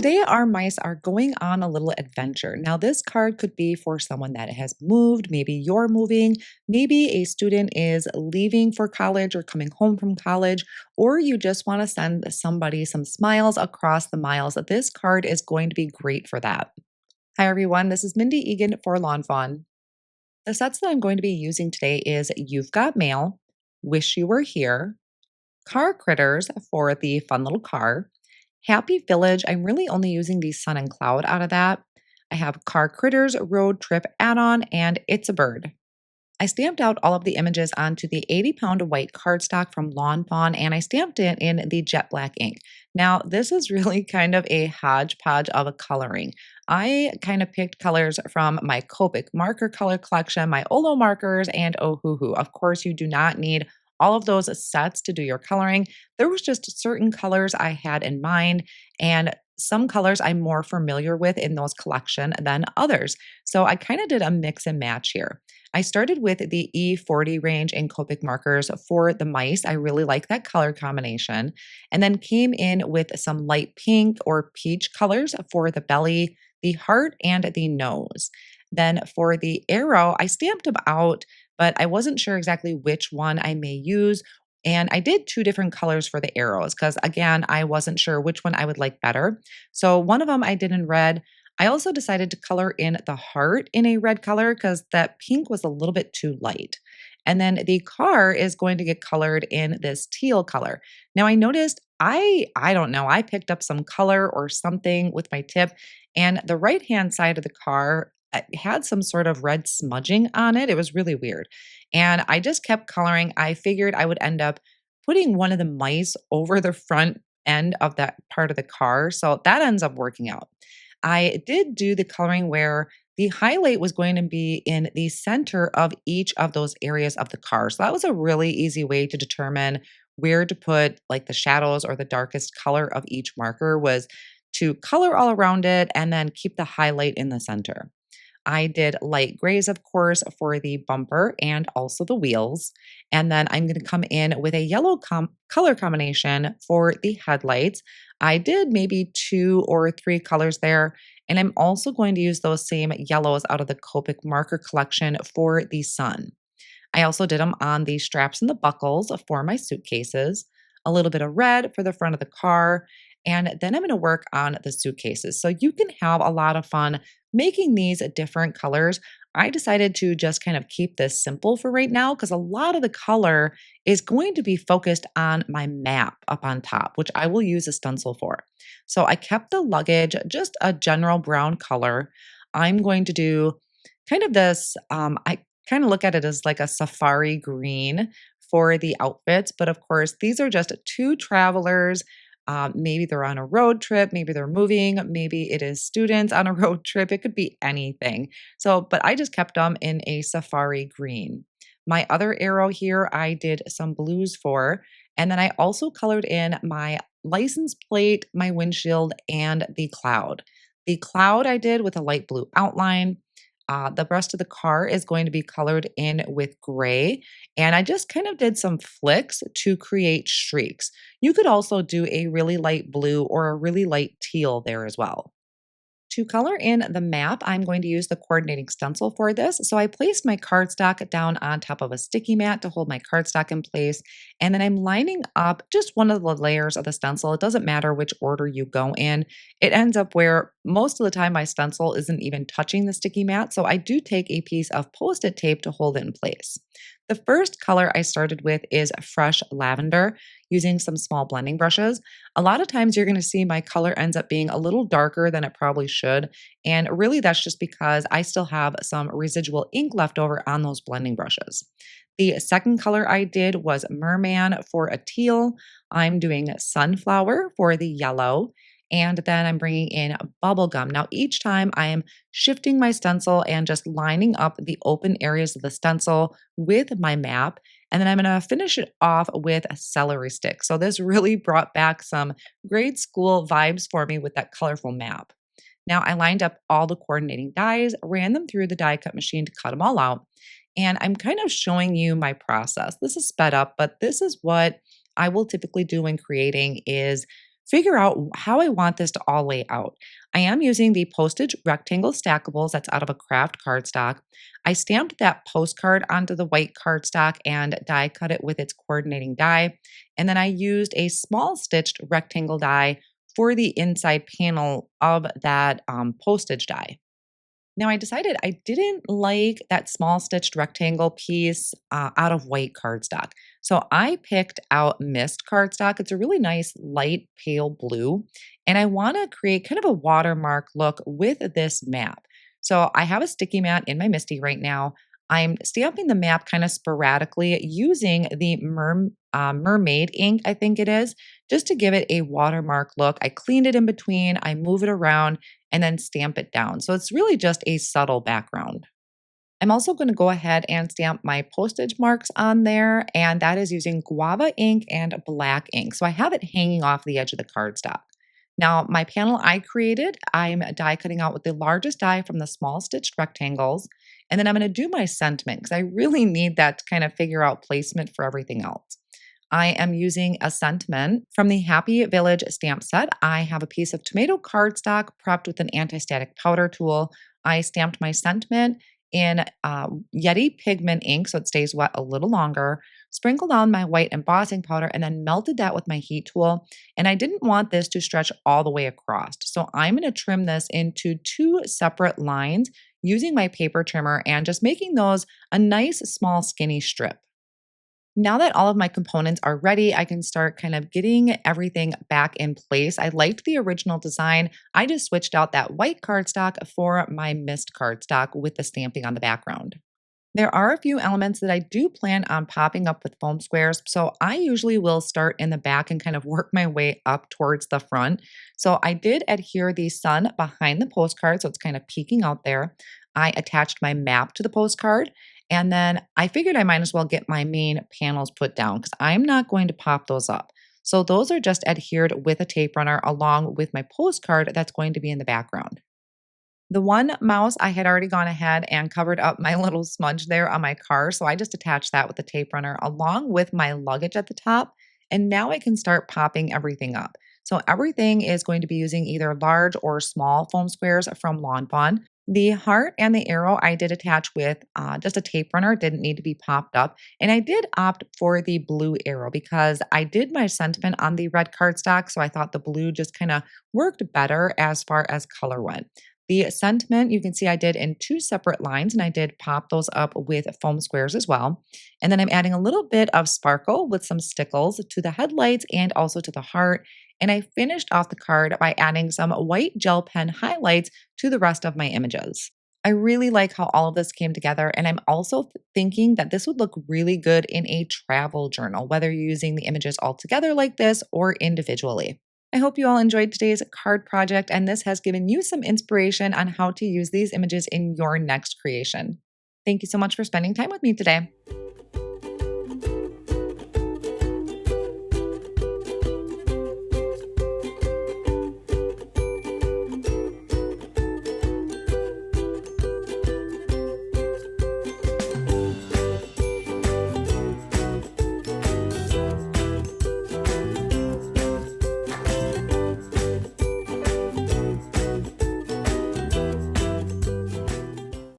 Today, our mice are going on a little adventure. Now, this card could be for someone that has moved. Maybe you're moving. Maybe a student is leaving for college or coming home from college, or you just want to send somebody some smiles across the miles. This card is going to be great for that. Hi, everyone. This is Mindy Egan for Lawnfawn. The sets that I'm going to be using today is You've Got Mail, Wish You Were Here, Car Critters for the fun little car, Happy Village. I'm really only using the sun and cloud out of that. I have Car Critters, Road Trip Add-on, and It's a Bird. I stamped out all of the images onto the 80-pound white cardstock from Lawn Fawn, and I stamped it in the jet black ink. Now, this is really kind of a hodgepodge of a coloring. I kind of picked colors from my Copic marker color collection, my Olo markers, and Ohuhu. Of course, you do not need all of those sets to do your coloring. There was just certain colors I had in mind, and some colors I'm more familiar with in those collection than others. So I kind of did a mix and match here. I started with the E40 range in Copic markers for the mice. I really like that color combination. And then came in with some light pink or peach colors for the belly, the heart, and the nose. Then for the arrow, I stamped them out, but I wasn't sure exactly which one I may use. And I did two different colors for the arrows because, again, I wasn't sure which one I would like better. So one of them I did in red. I also decided to color in the heart in a red color because that pink was a little bit too light. And then the car is going to get colored in this teal color. Now I noticed I don't know, I picked up some color or something with my tip, and the right-hand side of the car had some sort of red smudging on it. It was really weird. And I just kept coloring. I figured I would end up putting one of the mice over the front end of that part of the car. So that ends up working out. I did do the coloring where the highlight was going to be in the center of each of those areas of the car. So that was a really easy way to determine where to put like the shadows or the darkest color of each marker was to color all around it and then keep the highlight in the center. I did light grays, of course, for the bumper and also the wheels. And then I'm going to come in with a yellow color combination for the headlights. I did maybe two or three colors there. And I'm also going to use those same yellows out of the Copic marker collection for the sun. I also did them on the straps and the buckles for my suitcases, a little bit of red for the front of the car, and then I'm going to work on the suitcases. So you can have a lot of fun making these different colors. I decided to just kind of keep this simple for right now because a lot of the color is going to be focused on my map up on top, which I will use a stencil for. So I kept the luggage just a general brown color. I'm going to do kind of this, I kind of look at it as like a safari green for the outfits. But of course, these are just two travelers. Maybe they're on a road trip, maybe they're moving, maybe it is students on a road trip. It could be anything. So, but I just kept them in a safari green. My other arrow here, I did some blues for, and then I also colored in my license plate, my windshield, and the cloud. The cloud I did with a light blue outline. The rest of the car is going to be colored in with gray. And I just kind of did some flicks to create streaks. You could also do a really light blue or a really light teal there as well. To color in the map, I'm going to use the coordinating stencil for this. So I placed my cardstock down on top of a sticky mat to hold my cardstock in place. And then I'm lining up just one of the layers of the stencil. It doesn't matter which order you go in. It ends up where most of the time my stencil isn't even touching the sticky mat. So I do take a piece of Post-it tape to hold it in place. The first color I started with is fresh lavender using some small blending brushes. A lot of times you're going to see my color ends up being a little darker than it probably should. And really that's just because I still have some residual ink left over on those blending brushes. The second color I did was merman for a teal. I'm doing sunflower for the yellow. And then I'm bringing in bubblegum. Now, each time I am shifting my stencil and just lining up the open areas of the stencil with my map. And then I'm going to finish it off with a celery stick. So this really brought back some grade school vibes for me with that colorful map. Now I lined up all the coordinating dies, ran them through the die cut machine to cut them all out. And I'm kind of showing you my process. This is sped up, but this is what I will typically do when creating is figure out how I want this to all lay out. I am using the postage rectangle stackables that's out of a kraft cardstock. I stamped that postcard onto the white cardstock and die cut it with its coordinating die. And then I used a small stitched rectangle die for the inside panel of that postage die. Now, I decided I didn't like that small stitched rectangle piece out of white cardstock. So I picked out mist cardstock. It's a really nice light pale blue. And I want to create kind of a watermark look with this map. So I have a sticky mat in my Misty right now. I'm stamping the map kind of sporadically using the mermaid ink, I think it is, just to give it a watermark look. I cleaned it in between, I move it around, and then stamp it down. So it's really just a subtle background. I'm also going to go ahead and stamp my postage marks on there, and that is using guava ink and black ink. So I have it hanging off the edge of the cardstock. Now, my panel I created, I'm die cutting out with the largest die from the small stitched rectangles, and then I'm going to do my sentiment because I really need that to kind of figure out placement for everything else. I am using a sentiment from the Happy Village stamp set. I have a piece of tomato cardstock prepped with an anti-static powder tool. I stamped my sentiment in Yeti pigment ink so it stays wet a little longer, sprinkled on my white embossing powder, and then melted that with my heat tool. And I didn't want this to stretch all the way across. So I'm going to trim this into two separate lines using my paper trimmer and just making those a nice small skinny strip. Now that all of my components are ready, I can start kind of getting everything back in place. I liked the original design. I just switched out that white cardstock for my mist cardstock with the stamping on the background. There are a few elements that I do plan on popping up with foam squares, so I usually will start in the back and kind of work my way up towards the front. So I did adhere the sun behind the postcard, so it's kind of peeking out there. I attached my map to the postcard, and then I figured I might as well get my main panels put down because I'm not going to pop those up. So those are just adhered with a tape runner along with my postcard that's going to be in the background. The one mouse, I had already gone ahead and covered up my little smudge there on my car, so I just attached that with the tape runner along with my luggage at the top, and now I can start popping everything up. So everything is going to be using either large or small foam squares from lawnfawn. The heart and the arrow I did attach with just a tape runner, didn't need to be popped up. And I did opt for the blue arrow because I did my sentiment on the red cardstock, so I thought the blue just kind of worked better as far as color went. The sentiment, you can see I did in two separate lines, and I did pop those up with foam squares as well. And then I'm adding a little bit of sparkle with some stickles to the headlights and also to the heart. And I finished off the card by adding some white gel pen highlights to the rest of my images. I really like how all of this came together, and I'm also thinking that this would look really good in a travel journal, whether you're using the images all together like this or individually. I hope you all enjoyed today's card project, and this has given you some inspiration on how to use these images in your next creation. Thank you so much for spending time with me today.